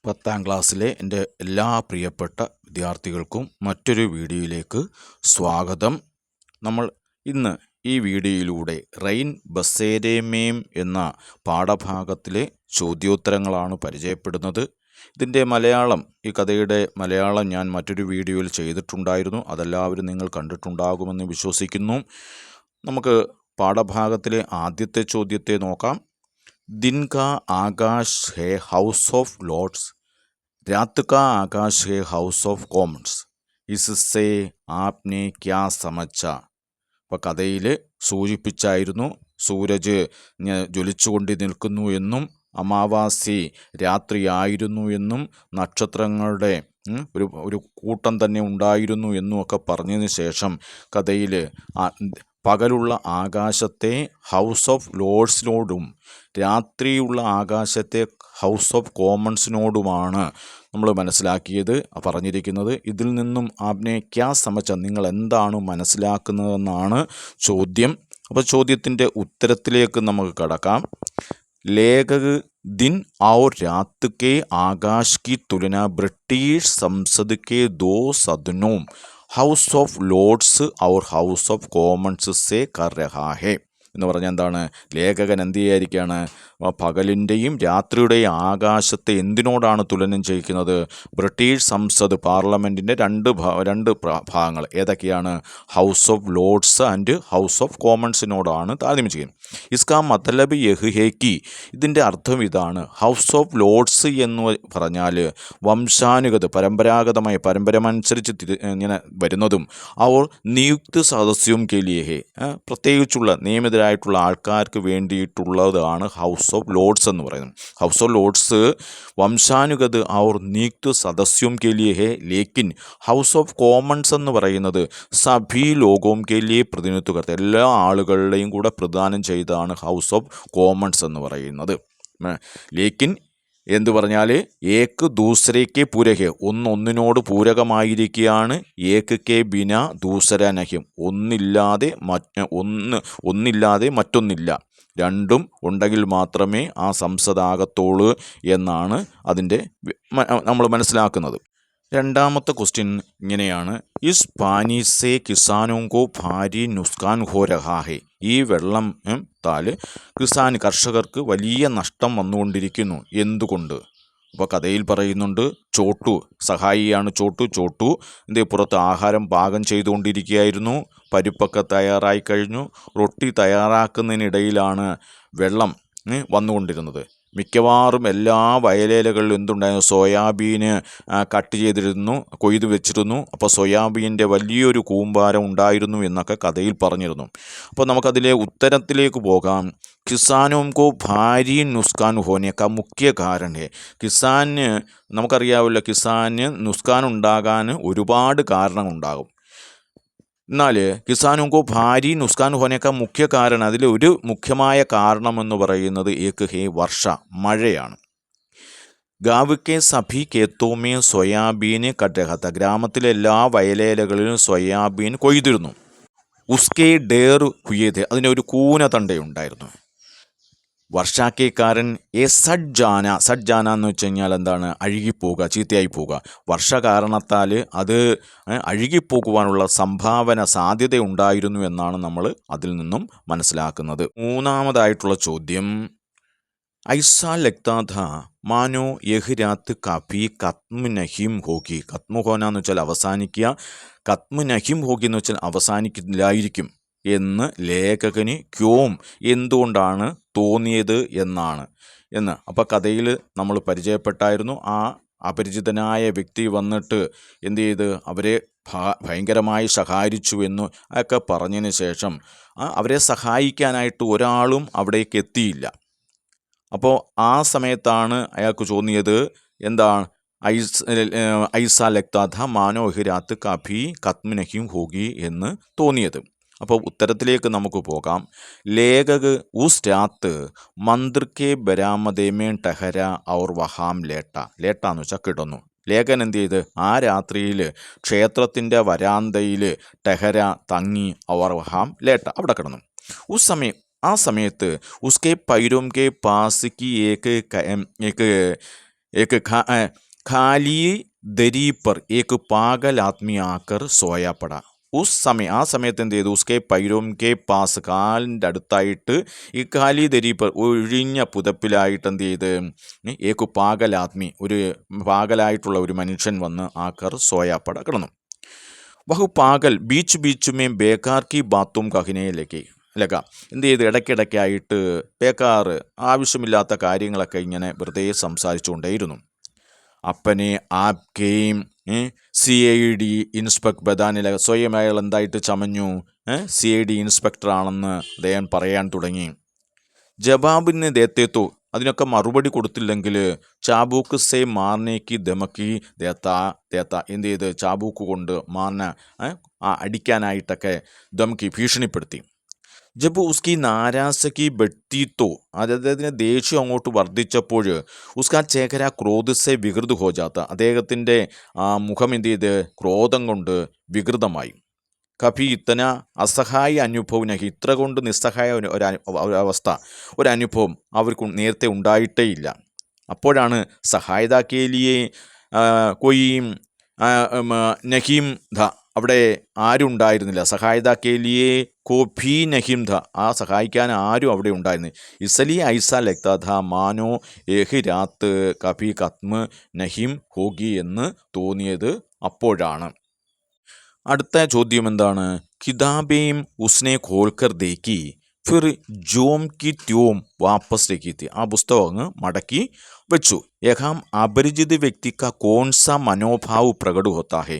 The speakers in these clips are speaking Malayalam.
10ാം ക്ലാസ്സിലെ എൻ്റെ എല്ലാ പ്രിയപ്പെട്ട വിദ്യാർത്ഥികൾക്കും മറ്റൊരു വീഡിയോയിലേക്ക് സ്വാഗതം. നമ്മൾ ഇന്ന് ഈ വീഡിയോയിലൂടെ റെയിൻ ബസേരേമേം എന്ന പാഠഭാഗത്തിലെ ചോദ്യോത്തരങ്ങളാണ് പരിചയപ്പെടുന്നത്. ഇതിൻ്റെ മലയാളം, ഈ കഥയുടെ മലയാളം ഞാൻ മറ്റൊരു വീഡിയോയിൽ ചെയ്തിട്ടുണ്ടായിരുന്നു. അതെല്ലാവരും നിങ്ങൾ കണ്ടിട്ടുണ്ടാകുമെന്ന് വിശ്വസിക്കുന്നു. നമുക്ക് പാഠഭാഗത്തിലെ ആദ്യത്തെ ചോദ്യത്തെ നോക്കാം. दिन का आकाश है हाउस ऑफ लॉर्ड्स, रात का आकाश है हाउस ऑफ कॉमन्स, इससे आपने क्या समझा? അപ്പോൾ കഥയിൽ സൂചിപ്പിച്ചായിരുന്നു സൂരജ് ജ്വലിച്ചുകൊണ്ട് നിൽക്കുന്നു എന്നും അമാവാസി രാത്രിയായിരുന്നു എന്നും നക്ഷത്രങ്ങളുടെ ഒരു കൂട്ടം തന്നെ ഉണ്ടായിരുന്നു എന്നും ഒക്കെ പറഞ്ഞതിന് ശേഷം കഥയിൽ പകലുള്ള ആകാശത്തെ ഹൗസ് ഓഫ് ലോർഡ്സിനോടും രാത്രിയുള്ള ആകാശത്തെ ഹൗസ് ഓഫ് കോമൺസിനോടുമാണ് നമ്മൾ മനസ്സിലാക്കിയത് പറഞ്ഞിരിക്കുന്നത്. ഇതിൽ നിന്നും ആപ്നെ ക്യാ സമച്ച, നിങ്ങൾ എന്താണ് മനസ്സിലാക്കുന്നതെന്നാണ് ചോദ്യം. അപ്പോൾ ചോദ്യത്തിൻ്റെ ഉത്തരത്തിലേക്ക് നമുക്ക് കടക്കാം. ലേഖക് दिन और रात के आकाश की तुलना ब्रिटिश संसद के दो सदनों हाउस ऑफ लॉर्ड्स और हाउस ऑफ कॉमन्स से कर रहा है എന്ന് പറഞ്ഞാൽ എന്താണ്? ലേഖകൻ എന്ത് ചെയ്യാതിരിക്കുകയാണ്? പകലിൻ്റെയും രാത്രിയുടെയും ആകാശത്തെ എന്തിനോടാണ് തുലനം ചെയ്യിക്കുന്നത്? ബ്രിട്ടീഷ് സംസദ്, പാർലമെൻറ്റിൻ്റെ രണ്ട് ഭാഗങ്ങൾ ഏതൊക്കെയാണ്? House of Lords and House of കോമൺസിനോടാണ് താരതമ്യം ചെയ്യുന്നത്. ഇസ്കാ മതലബ് യഹ്ഹേക്കി, ഇതിൻ്റെ അർത്ഥം ഇതാണ്. ഹൗസ് ഓഫ് ലോർഡ്സ് എന്ന് പറഞ്ഞാൽ വംശാനുഗത, പരമ്പരാഗതമായി പരമ്പരമനുസരിച്ച് ഇങ്ങനെ വരുന്നതും അവർ നിയുക്ത സദസ്യവും കെലിയഹേ, പ്രത്യേകിച്ചുള്ള നിയമിതരായിട്ടുള്ള ആൾക്കാർക്ക് വേണ്ടിയിട്ടുള്ളതാണ് ഹൗസ് ഓഫ് ലോർഡ്സ് എന്ന് പറയുന്നത്. ഹൗസ് ഓഫ് ലോർഡ്സ് വംശാനുഗത് അവർ നിയുക്ത സദസ്യവും കെലിയഹേ, ലേക്കിൻ ഹൗസ് ഓഫ് കോമൺസ് എന്ന് പറയുന്നത് സഭി ലോകവും കെലിയെ പ്രതിനിധിത്വം, എല്ലാ ആളുകളുടെയും കൂടെ പ്രദാനം ചെയ്താണ് ഹൗസ് ഓഫ് കോമൺസ് എന്ന് പറയുന്നത്. ലേക്കിൻ എന്ന് പറഞ്ഞാൽ ഏക്ക് ദൂസരയ്ക്ക് പൂരകെ, ഒന്നിനോട് പൂരകമായിരിക്കുകയാണ്. ഏക്ക് കെ ബിന ദൂസര നഹ്യം, ഒന്നില്ലാതെ മറ്റൊന്നില്ല, രണ്ടും ഉണ്ടെങ്കിൽ മാത്രമേ ആ സംസദാകത്തുള്ളൂ എന്നാണ് അതിൻ്റെ നമ്മൾ മനസ്സിലാക്കുന്നത്. രണ്ടാമത്തെ ക്വസ്റ്റ്യൻ ഇങ്ങനെയാണ്. ഇസ് പാനി സേ കിസാനോങ്കോ ഭാരി നുസ്കാൻ ഹോ രഹാ ഹെ, ഈ വെള്ളം കർഷകർക്ക് വലിയ നഷ്ടം വന്നുകൊണ്ടിരിക്കുന്നു. എന്തുകൊണ്ട്? അപ്പോൾ കഥയിൽ പറയുന്നുണ്ട്, ചോട്ടു സഹായിയാണ്. ചോട്ടു പുറത്ത് ആഹാരം പാകം ചെയ്തുകൊണ്ടിരിക്കുകയായിരുന്നു. പരിപ്പൊക്കെ തയ്യാറായി കഴിഞ്ഞു. റൊട്ടി തയ്യാറാക്കുന്നതിനിടയിലാണ് വെള്ളം വന്നുകൊണ്ടിരുന്നത്. മിക്കവാറും എല്ലാ വയലേലകളിലും എന്തുണ്ടായിരുന്നു? സോയാബീന് കട്ട് ചെയ്തിരുന്നു, കൊയ്ത് വെച്ചിരുന്നു. അപ്പോൾ സോയാബീൻ്റെ വലിയൊരു കൂമ്പാരം ഉണ്ടായിരുന്നു എന്നൊക്കെ കഥയിൽ പറഞ്ഞിരുന്നു. അപ്പോൾ നമുക്കതിലെ ഉത്തരത്തിലേക്ക് പോകാം. കിസാനോം കോ ഭാരി നുസ്കാൻ ഹോനേക്ക മുഖ്യ കാരണേ, കിസാന് നമുക്കറിയാവില്ല, കിസാന് നുസ്കാൻ ഉണ്ടാകാൻ ഒരുപാട് കാരണങ്ങളുണ്ടാകും. എന്നാൽ കിസാനുങ്കോ ഭാരി നുസ്കാൻ ഹോനേക്ക മുഖ്യ കാരണം, അതിൽ ഒരു മുഖ്യമായ കാരണമെന്ന് പറയുന്നത് ഏക്ക് ഹേ വർഷ, മഴയാണ്. ഗാവ് കെ സഭി കേത്തോമേ സോയാബീന് കട്ടഹത്ത, ഗ്രാമത്തിലെ എല്ലാ വയലേലകളിലും സോയാബീൻ കൊയ്തിരുന്നു. ഉസ്കെ ഡേർ ഹുയേത്, അതിനൊരു കൂന തണ്ടയുണ്ടായിരുന്നു. വർഷാക്കെ കാരൻ എ സഡ്ജാന എന്ന് വെച്ച് കഴിഞ്ഞാൽ എന്താണ്? അഴുകിപ്പോവുക, ചീത്തയായി പോവുക. വർഷ കാരണത്താൽ അത് അഴുകിപ്പോകുവാനുള്ള സാധ്യതയുണ്ടായിരുന്നു എന്നാണ് നമ്മൾ അതിൽ നിന്നും മനസ്സിലാക്കുന്നത്. മൂന്നാമതായിട്ടുള്ള ചോദ്യം, ഐസാ ലഗ്താഥ മാനോ യഹ് രാത്ത് കാഫി കത്മു നഹിം ഹോഗി, കത്മുഹോന എന്ന് വെച്ചാൽ അവസാനിക്കുക, കത്മു നഹിം ഹോഗി എന്ന് വെച്ചാൽ അവസാനിക്കില്ലായിരിക്കും എന്ന് ലേഖകന് ക്യോം, എന്തുകൊണ്ടാണ് തോന്നിയത് എന്ന്. അപ്പോൾ കഥയിൽ നമ്മൾ പരിചയപ്പെട്ടായിരുന്നു. ആ അപരിചിതനായ വ്യക്തി വന്നിട്ട് എന്ത് ചെയ്ത് അവരെ ഭയങ്കരമായി സഹായിച്ചു എന്ന് ഒക്കെ പറഞ്ഞതിന് ശേഷം അവരെ സഹായിക്കാനായിട്ട് ഒരാളും അവിടേക്ക് എത്തിയില്ല. അപ്പോൾ ആ സമയത്താണ് അയാൾക്ക് തോന്നിയത് എന്താണ്? ഐസാ ലഗ്താഥ മാനോഹ് രാത്ത് കാഫി കത്മു നഹിം ഹോഗി എന്ന് തോന്നിയത്. അപ്പോൾ ഉത്തരത്തിലേക്ക് നമുക്ക് പോകാം. ലേഖക് ഉസ് രാത്ത് മന്ദിർ കെ ബരാമദേമേ ടഹര ഔർ വഹാം ലേട്ട എന്ന് വെച്ചാൽ കിടന്നു. ലേഖകൻ എന്ത് ചെയ്ത് ആ രാത്രിയിൽ ക്ഷേത്രത്തിൻ്റെ വരാന്തയിൽ ടെഹര തങ്ങി, ഔർ വഹാം ലേട്ട, അവിടെ കിടന്നു. ആ സമയത്ത് ഉസ്കെ പൈരോം കെ പാസ് കി ഏക്ക് एक खाली ദരി पर एक पागल आदमी आकर सोया पड़ा. ആ സമയത്ത് എന്ത് ചെയ്തു? ഉസ്കെ പൈരോം കെ പാസ്, കാലിൻ്റെ അടുത്തായിട്ട് ഈ ഖാലി ദരീപ്പർ, ഒഴിഞ്ഞ പുതപ്പിലായിട്ട് എന്ത് ചെയ്ത് ഏക്കു പാഗൽ ആദ്മി, ഒരു പാഗലായിട്ടുള്ള ഒരു മനുഷ്യൻ വന്ന് ആക്കർ സോയാപ്പട കിടന്നു. വഹു പാഗൽ ബീച്ച് ബീച്ചുമേം ബേക്കാർ കി ബാത്തും കഹിനയിലേക്ക് ലക, എന്ത് ചെയ്ത് ഇടയ്ക്കിടയ്ക്കായിട്ട് ബേക്കാർ, ആവശ്യമില്ലാത്ത കാര്യങ്ങളൊക്കെ ഇങ്ങനെ വെറുതെ സംസാരിച്ചുകൊണ്ടേയിരുന്നു. അപ്പനെ ആപ്കെയും CID ഇൻസ്പെക്ടർ ബദാനില, സ്വയം അയാൾ എന്തായിട്ട് ചമഞ്ഞു, CID ഇൻസ്പെക്ടറാണെന്ന് അദ്ദേഹം പറയാൻ തുടങ്ങി. ജവാബിന് ദേത്തേത്തു, അതിനൊക്കെ മറുപടി കൊടുത്തില്ലെങ്കിൽ ചാബൂക്ക് സേ മാർനേക്ക് ദമക്കി ദേത്ത, എന്ത് ചെയ്ത് ചാബൂക്ക് കൊണ്ട് അടിക്കാനായിട്ടൊക്കെ ദമക്കി, ഭീഷണിപ്പെടുത്തി. ജബ് ഉസ്കി നാരാസക്കി ബെട്ടിത്തോ, അദ്ദേഹത്തിന് ദേഷ്യം അങ്ങോട്ട് വർദ്ധിച്ചപ്പോൾ ഉസ്കാ ചേഖര ക്രോധസെ വികൃത് ഹോജാത്ത, അദ്ദേഹത്തിൻ്റെ മുഖം എന്ത് ചെയ്ത് ക്രോധം കൊണ്ട് വികൃതമായി. കഭി ഇത്തന അസഹായ അനുഭവം നഹി, ഇത്ര കൊണ്ട് നിസ്സഹായ ഒരവസ്ഥ, ഒരനുഭവം അവർക്ക് നേരത്തെ ഉണ്ടായിട്ടേയില്ല. അപ്പോഴാണ് സഹായത കേലിയെ കൊയ് നഹീം ധ, അവിടെ ആരും ഉണ്ടായിരുന്നില്ല. സഹായത കേലിയെ കോഭി നഹീം ധ, ആ സഹായിക്കാൻ ആരും അവിടെ ഉണ്ടായിരുന്നില്ല. ഇസലി ഐസ ലഗ്താ ധ മാനോ ഏഹ് രാത്ത് കഭി ഖത്മ് നഹീം ഹോഗി എന്ന് തോന്നിയത് അപ്പോഴാണ്. അടുത്ത ചോദ്യം എന്താണ്? കിതാബേം ഉസ്നെ ഖോൽക്കർ ദേക്കി ഫിർ ജോം കി ട്യോം വാപ്പസ് രഖി, ആ പുസ്തകം അങ്ങ് മടക്കി വെച്ചു. യഹാം അപരിചിത വ്യക്തിക്ക കോൺസ മനോഭാവ് പ്രകട ഹോത്താ ഹെ,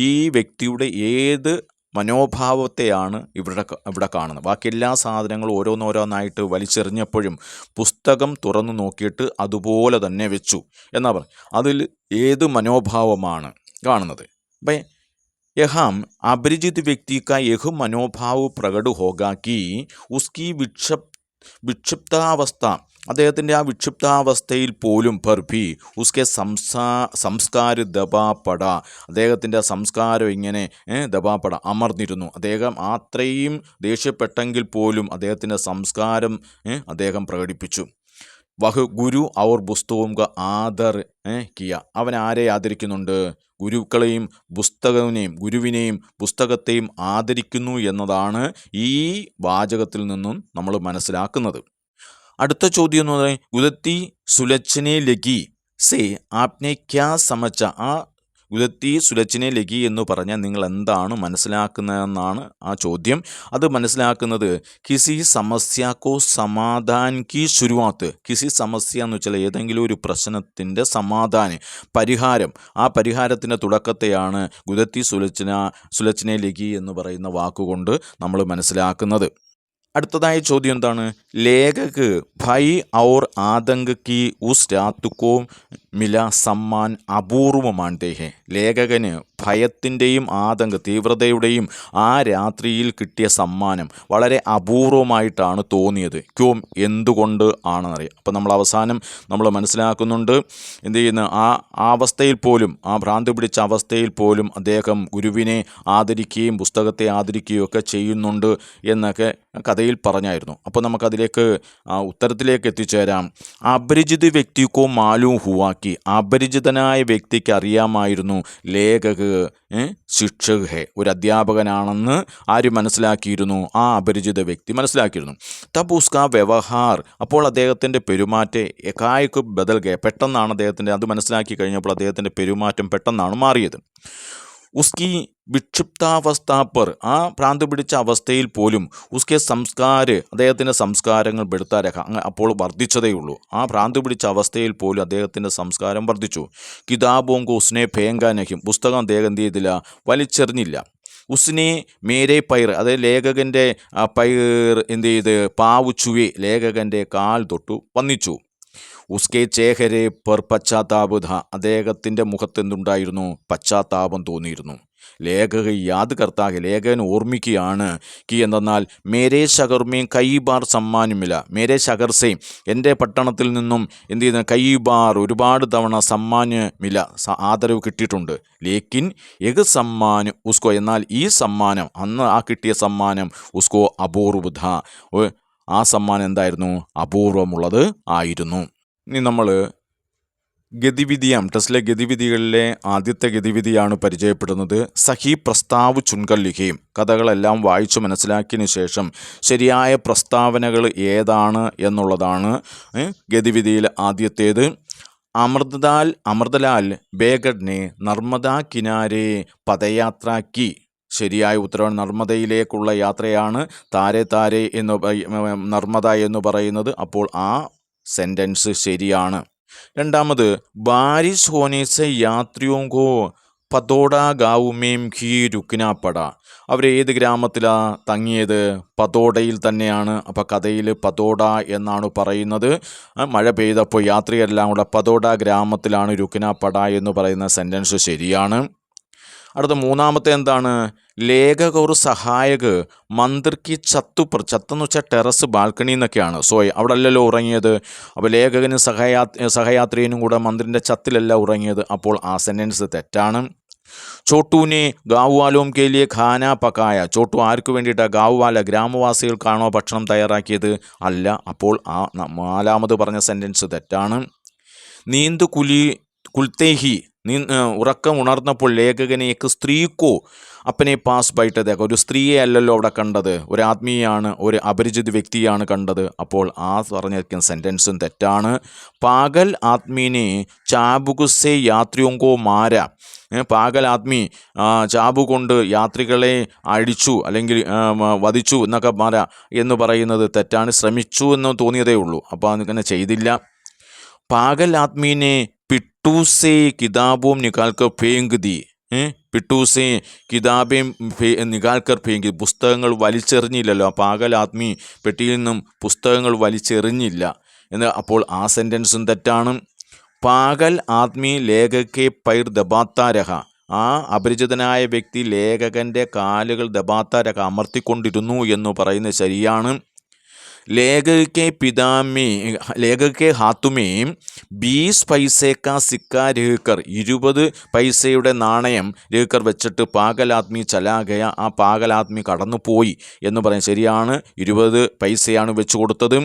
ഈ വ്യക്തിയുടെ ഏത് മനോഭാവത്തെയാണ് ഇവിടെ കാണുന്നത്. ബാക്കി എല്ലാ സാധനങ്ങളും ഓരോന്നോരോന്നായിട്ട് വലിച്ചെറിഞ്ഞപ്പോഴും പുസ്തകം തുറന്നു നോക്കിയിട്ട് അതുപോലെ തന്നെ വെച്ചു എന്നാ പറ. അതിൽ ഏത് മനോഭാവമാണ് കാണുന്നത്? അപ്പം യഹാം അപരിചിത വ്യക്തി കാ യഹ് മനോഭാവ് പ്രകട ഹോഗാ കി ഉസ്കി വിക്ഷിപ്താവസ്ഥ, അദ്ദേഹത്തിൻ്റെ ആ വിക്ഷിപ്താവസ്ഥയിൽ പോലും പർഭി ഉസ്കെ സംസ്കാര ദബാപ്പട, അദ്ദേഹത്തിൻ്റെ സംസ്കാരം ഇങ്ങനെ ദബാപ്പട അമർന്നിരുന്നു. അദ്ദേഹം അത്രയും ദേഷ്യപ്പെട്ടെങ്കിൽ പോലും അദ്ദേഹത്തിൻ്റെ സംസ്കാരം അദ്ദേഹം പ്രകടിപ്പിച്ചു. വഹ് ഗുരു ഔർ പുസ്തകവും ആദർ കിയ, അവൻ ആരെ ആദരിക്കുന്നുണ്ട്? ഗുരുക്കളെയും ഗുരുവിനെയും പുസ്തകത്തെയും ആദരിക്കുന്നു എന്നതാണ് ഈ വാചകത്തിൽ നിന്നും നമ്മൾ മനസ്സിലാക്കുന്നത്. അടുത്ത ചോദ്യം എന്ന് പറയുന്നത് ഉദത്തി സുലച്ചനെ ലഗി സേ ആപ്നെ ക്യാ സമച്ച, ആ ഉദത്തി സുലച്ചനെ ലഗി എന്ന് പറഞ്ഞാൽ നിങ്ങൾ എന്താണ് മനസ്സിലാക്കുന്നതെന്നാണ് ആ ചോദ്യം. അത് മനസ്സിലാക്കുന്നത് കിസി സമസ്യക്കോ സമാധാൻ കി ശുരുവാത്ത്, കിസി സമസ്യ എന്ന് വെച്ചാൽ ഏതെങ്കിലും ഒരു പ്രശ്നത്തിൻ്റെ സമാധാനം, പരിഹാരം, ആ പരിഹാരത്തിൻ്റെ തുടക്കത്തെയാണ് ഉദത്തി സുലച്ചനെ ലഗി എന്ന് പറയുന്ന വാക്കുകൊണ്ട് നമ്മൾ മനസ്സിലാക്കുന്നത്. അടുത്തതായ ചോദ്യം എന്താണ്? ലേഖക് ഭൈ ഔർ ആതങ്ക് കി ഉസ് രാത് കോ മില സമ്മാൻ അപൂർവമാൻതേ ഹെ, ലേഖകന് ഭയത്തിൻ്റെയും തീവ്രതയുടെയും ആ രാത്രിയിൽ കിട്ടിയ സമ്മാനം വളരെ അപൂർവമായിട്ടാണ് തോന്നിയത്. ക്യോം, എന്തുകൊണ്ട് ആണെന്നറിയാം. അപ്പം നമ്മൾ അവസാനം നമ്മൾ മനസ്സിലാക്കുന്നുണ്ട്, എന്ത് ചെയ്യുന്ന ആ അവസ്ഥയിൽ പോലും, ആ ഭ്രാന്തി പിടിച്ച അവസ്ഥയിൽ പോലും അദ്ദേഹം ഗുരുവിനെ ആദരിക്കുകയും പുസ്തകത്തെ ആദരിക്കുകയും ഒക്കെ ചെയ്യുന്നുണ്ട് എന്നൊക്കെ കഥയിൽ പറഞ്ഞായിരുന്നു. അപ്പോൾ നമുക്കതിലേക്ക് ഉത്തരത്തിലേക്ക് എത്തിച്ചേരാം. അപരിചിത വ്യക്തിക്കോ മാലൂം ഹുവാക്കി, അപരിചിതനായ വ്യക്തിക്ക് അറിയാമായിരുന്നു ലേഖക് ശിക്ഷക് ഹെ, ഒരു അധ്യാപകനാണെന്ന് ആര് മനസ്സിലാക്കിയിരുന്നു? ആ അപരിചിത വ്യക്തി മനസ്സിലാക്കിയിരുന്നു. തബ് ഉസ്കാ വ്യവഹാർ, അപ്പോൾ അദ്ദേഹത്തിൻ്റെ പെരുമാറ്റം എക്കായ്ക്ക് ബദൽ ഗയ, പെട്ടെന്നാണ് അദ്ദേഹത്തിൻ്റെ, അത് മനസ്സിലാക്കി കഴിഞ്ഞപ്പോൾ അദ്ദേഹത്തിൻ്റെ പെരുമാറ്റം പെട്ടെന്നാണ് മാറിയത്. ഉസ്കി വിക്ഷിപ്താവസ്ഥ പർ, ആ ഭ്രാന്ത് പിടിച്ച അവസ്ഥയിൽ പോലും ഉസ്കെ അദ്ദേഹത്തിൻ്റെ സംസ്കാരങ്ങൾ ബെടുത്താരഹ, അപ്പോൾ വർദ്ധിച്ചതേയുള്ളൂ. ആ ഭ്രാന്ത് പിടിച്ച അവസ്ഥയിൽ പോലും അദ്ദേഹത്തിൻ്റെ സംസ്കാരം വർദ്ധിച്ചു. കിതാബോങ്കോ ഉസ്നെ ഫേങ്കാനഹ്യം, പുസ്തകം അദ്ദേഹം എന്ത് ചെയ്തില്ല? വലിച്ചെറിഞ്ഞില്ല. ഉസ്നെ മേരെ പൈർ, അതായത് ലേഖകൻ്റെ പൈർ എന്ത് ചെയ്ത്? പാവുച്ചുവേ, ലേഖകൻ്റെ കാൽ തൊട്ടു വന്നിച്ചു. ഉസ്കെ ചേഹരെ പെർ പശ്ചാത്താപുധ, അദ്ദേഹത്തിൻ്റെ മുഖത്തെന്തുണ്ടായിരുന്നു? പശ്ചാത്താപം തോന്നിയിരുന്നു. ലേഖക യാദ് കർത്താകെ, ലേഖകൻ ഓർമ്മിക്കുകയാണ് കി എന്തെന്നാൽ മേരെ ശകർമേം കൈ ബാർ സമ്മാനമില്ല, മേരെ ശകർസേം, എൻ്റെ പട്ടണത്തിൽ നിന്നും എന്ത് ചെയ്യുന്ന കൈ ബാർ, ഒരുപാട് തവണ സമ്മാനമില്ല, ആദരവ് കിട്ടിയിട്ടുണ്ട്. ലേക്കിൻ എഗ് സമ്മാൻ ഉസ്കോ, എന്നാൽ ഈ സമ്മാനം, അന്ന് ആ കിട്ടിയ സമ്മാനം ഉസ്കോ അപൂർവത, ആ സമ്മാനം എന്തായിരുന്നു? അപൂർവമുള്ളത് ആയിരുന്നു. ഇനി നമ്മൾ ഗതിവിധിയാണ്. ടെസ്റ്റിലെ ഗതിവിധികളിലെ ആദ്യത്തെ ഗതിവിധിയാണ് പരിചയപ്പെടുന്നത്. സഹി പ്രസ്താവ് ചുൻകർ ലിഖിയും. കഥകളെല്ലാം വായിച്ചു മനസ്സിലാക്കിയതിന് ശേഷം ശരിയായ പ്രസ്താവനകൾ ഏതാണ് എന്നുള്ളതാണ് ഗതിവിധിയിൽ ആദ്യത്തേത്. അമൃതലാൽ ബേഗഡിനെ നർമ്മദ കിനാരെ പദയാത്രാക്കി. ശരിയായ ഉത്തരവാണ് നർമ്മദയിലേക്കുള്ള യാത്രയാണ് താരെ താരെ നർമ്മദ എന്ന് പറയുന്നത്. അപ്പോൾ ആ സെൻറ്റൻസ് ശരിയാണ്. രണ്ടാമത് ബാരിഷ് ഹോനെ സെ യാത്രിയോं को പതോഡ ഗാവുമേം ഘീ രുക്കിനാപ്പട. അവർ ഏത് ഗ്രാമത്തിലാണ് തങ്ങിയത്? പതോഡയിൽ തന്നെയാണ്. അപ്പോൾ കഥയിൽ പതോഡ എന്നാണ് പറയുന്നത്. മഴ പെയ്തപ്പോൾ യാത്രികരെല്ലാം കൂടെ പതോഡ ഗ്രാമത്തിലാണ് രുക്കിനാപ്പട എന്ന് പറയുന്ന സെൻറ്റൻസ് ശരിയാണ്. അടുത്ത മൂന്നാമത്തെ എന്താണ്? ലേഖക ഒരു സഹായക് മന്ദിർക്ക് ചത്തെന്ന് വെച്ചാൽ ടെറസ് ബാൽക്കണി എന്നൊക്കെയാണ്. അവിടെ അല്ലല്ലോ ഉറങ്ങിയത്. അപ്പോൾ ലേഖകനും സഹയാത്രികനും കൂടെ മന്ദിറിൻ്റെ ചത്തിലല്ല ഉറങ്ങിയത്. അപ്പോൾ ആ സെൻറ്റൻസ് തെറ്റാണ്. ചോട്ടുവിനെ ഗാവുവാലോം കേലിയെ ഖാന പക്കായ. ചോട്ടു ആർക്ക് വേണ്ടിയിട്ടാണ്? ഗാവുവാല ഗ്രാമവാസികൾക്കാണോ ഭക്ഷണം തയ്യാറാക്കിയത്? അല്ല. അപ്പോൾ ആ നാലാമത് പറഞ്ഞ സെൻറ്റൻസ് തെറ്റാണ്. നീന്ത് കുൽത്തേഹി ഉറക്കം ഉണർന്നപ്പോൾ ലേഖകനെ ഏക്ക് സ്ത്രീക്കോ അപ്പനെ പാസ് ബൈട്ടതേക്ക. ഒരു സ്ത്രീയെ അല്ലല്ലോ അവിടെ കണ്ടത്, ഒരു ആത്മീയാണ്, ഒരു അപരിചിത വ്യക്തിയാണ് കണ്ടത്. അപ്പോൾ ആ പറഞ്ഞിരിക്കുന്ന സെൻറ്റൻസും തെറ്റാണ്. പാഗൽ ആത്മീനെ ചാബുകുസെ യാത്രിയോങ്കോ മാര. പാഗൽ ആത്മി ചാബു കൊണ്ട് യാത്രികളെ അടിച്ചു അല്ലെങ്കിൽ വധിച്ചു എന്നൊക്കെ മാര എന്ന് പറയുന്നത് തെറ്റാണ്. ശ്രമിച്ചു എന്ന് തോന്നിയതേ ഉള്ളൂ. അപ്പോൾ അങ്ങനെ ചെയ്തില്ല. പാഗൽ ആത്മീനെ പിട്ടൂസെ കിതാബും നികാൽക്കർ ഫേങ്ക് ദി. പിട്ടൂസെ കിതാബേം നികാൽക്കർ ഫേങ്ക്. പുസ്തകങ്ങൾ വലിച്ചെറിഞ്ഞില്ലല്ലോ. പാഗൽ ആത്മി പെട്ടിയിൽ നിന്നും പുസ്തകങ്ങൾ വലിച്ചെറിഞ്ഞില്ല എന്ന്. അപ്പോൾ ആ സെൻറ്റൻസും തെറ്റാണ്. പാഗൽ ആത്മി ലേഖകെ പൈർ ദബാത്താരഹ. ആ അപരിചിതനായ വ്യക്തി ലേഖകൻ്റെ കാലുകൾ ദബാത്താരഹ അമർത്തിക്കൊണ്ടിരുന്നു എന്ന് പറയുന്നത് ശരിയാണ്. ലേഖകെ ഹാത്തുമേം 20 പൈസേ കാ സിക്ക രഹ്കർ. 20 പൈസയുടെ നാണയം രഹ്കർ വെച്ചിട്ട് പാഗലാത്മി ചലാഗയ. ആ പാഗലാത്മി കടന്നുപോയി എന്ന് പറയും. ശരിയാണ്. 20 പൈസയാണ് വെച്ച് കൊടുത്തത്.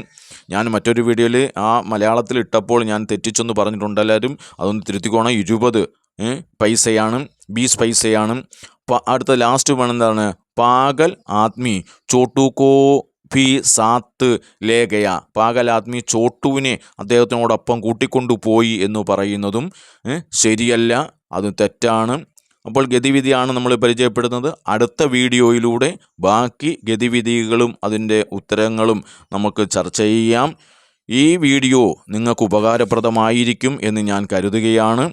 ഞാൻ മറ്റൊരു വീഡിയോയിൽ ആ മലയാളത്തിൽ ഇട്ടപ്പോൾ ഞാൻ തെറ്റിച്ചെന്ന് പറഞ്ഞിട്ടുണ്ട്. എല്ലാവരും അതൊന്ന് തിരുത്തിക്കോണം. 20 പൈസയാണ്, 20 പൈസയാണ്. അടുത്ത ലാസ്റ്റ് എന്താണ്? പാഗൽ ആത്മി ചോട്ടൂക്കോ ഫി സാത്ത് ലേഖയ. പാഗൽ ആത്മി ചോട്ടുവിനെ അദ്ദേഹത്തിനോടൊപ്പം കൂട്ടിക്കൊണ്ടുപോയി എന്ന് പറയുന്നതും ശരിയല്ല, അത് തെറ്റാണ്. അപ്പോൾ ഗതിവിധിയാണ് നമ്മൾ പരിചയപ്പെടുന്നത്. അടുത്ത വീഡിയോയിലൂടെ ബാക്കി ഗതിവിധികളും അതിൻ്റെ ഉത്തരങ്ങളും നമുക്ക് ചർച്ച ചെയ്യാം. ഈ വീഡിയോ നിങ്ങൾക്ക് ഉപകാരപ്രദമായിരിക്കും എന്ന് ഞാൻ കരുതുകയാണ്.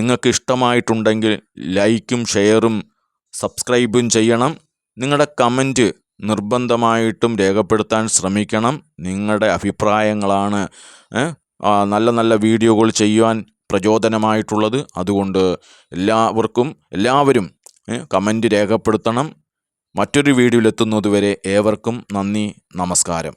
നിങ്ങൾക്ക് ഇഷ്ടമായിട്ടുണ്ടെങ്കിൽ ലൈക്കും ഷെയറും സബ്സ്ക്രൈബും ചെയ്യണം. നിങ്ങളുടെ കമൻറ്റ് നിർബന്ധമായിട്ടും രേഖപ്പെടുത്താൻ ശ്രമിക്കണം. നിങ്ങളുടെ അഭിപ്രായങ്ങളാണ് നല്ല നല്ല വീഡിയോകൾ ചെയ്യുവാൻ പ്രചോദനമായിട്ടുള്ളത്. അതുകൊണ്ട് എല്ലാവരും കമൻറ്റ് രേഖപ്പെടുത്തണം. മറ്റൊരു വീഡിയോയിലെത്തുന്നതുവരെ ഏവർക്കും നന്ദി, നമസ്കാരം.